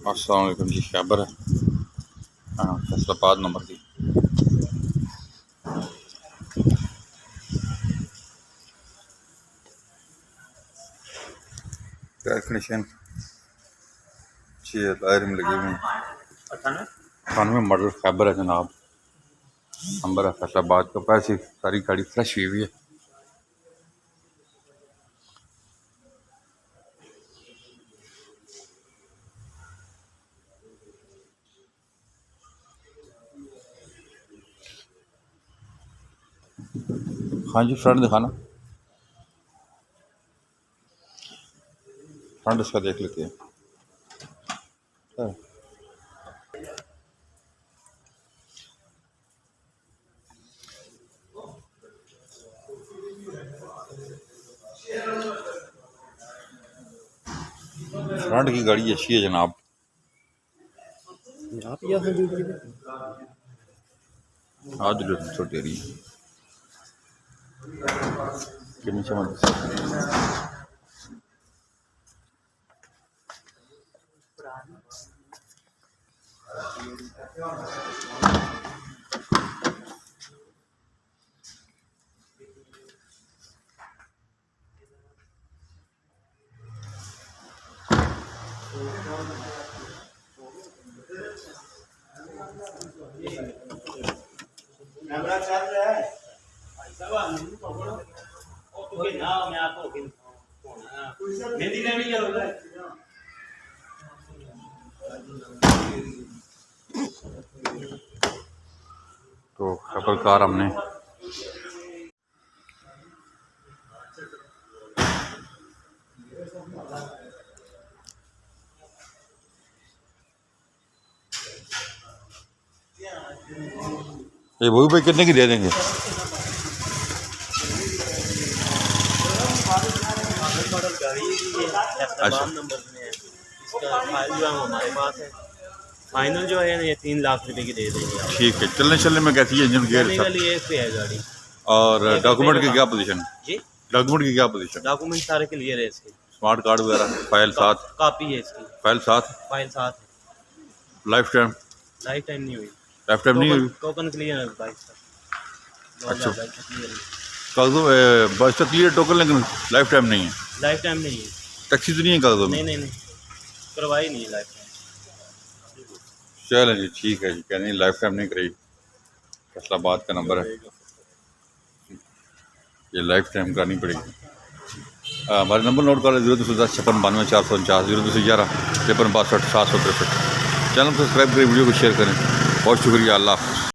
अस्सलाम वालेकुम जी। खैबर है फैसलाबाद नंबर की एयर कंडीशन अच्छी है, टायर में लगे हुए हैं। 98 मॉडल खैबर है जनाब, नंबर है फैसलाबाद का। पैसे सारी गाड़ी फ्रेश हुई है। हाँ जी, फ्रंट दिखाना, फ्रंट इसका देख लेते हैं। फ्रंट की गाड़ी अच्छी है जनाब। आज छोटी रही के नीचे मत कैमरा चल रहा है। मेहंदी लेनी है। तो खबर कार हमने ये वही भाई कितने की दे देंगे? अच्छा, हमारे पास है फाइनल जो है ये 3 लाख रुपए की दे देंगे। ठीक है। चलने चलने में कैसी है? इंजन गियर सब पे है गाड़ी। और डॉक्यूमेंट की क्या पोजीशन? जी, डॉक्यूमेंट की क्या पोजीशन? डॉक्यूमेंट सारे क्लियर है इसके। स्मार्ट कार्ड वगैरह फाइल साथ? कॉपी है इसकी। फाइल साथ? फाइल साथ है। Life time? लाइफ टाइम नहीं हुई। लाइफ टाइम नहीं हुई? टोकन क्लियर है बाइक का। अच्छा, क्लियर कागजों बस तो क्लियर टोकन, लेकिन लाइफ टाइम नहीं है। लाइफ टाइम नहीं है। टैक्सी तो नहीं है कागजों में? नहीं करवाई नहीं है लाइफ टाइम। चलें जी, ठीक है जी। क्या नहीं, लाइफ टाइम नहीं कराई। फैसलाबाद का नंबर है, ये लाइफ टाइम करानी पड़ेगी। हमारे नंबर नोट कर 0210 56 92 449 0211 53 62 763। चैनल को सब्सक्राइब करें, वीडियो को शेयर करें। बहुत शुक्रिया। अल्लाह हाफ़िज़।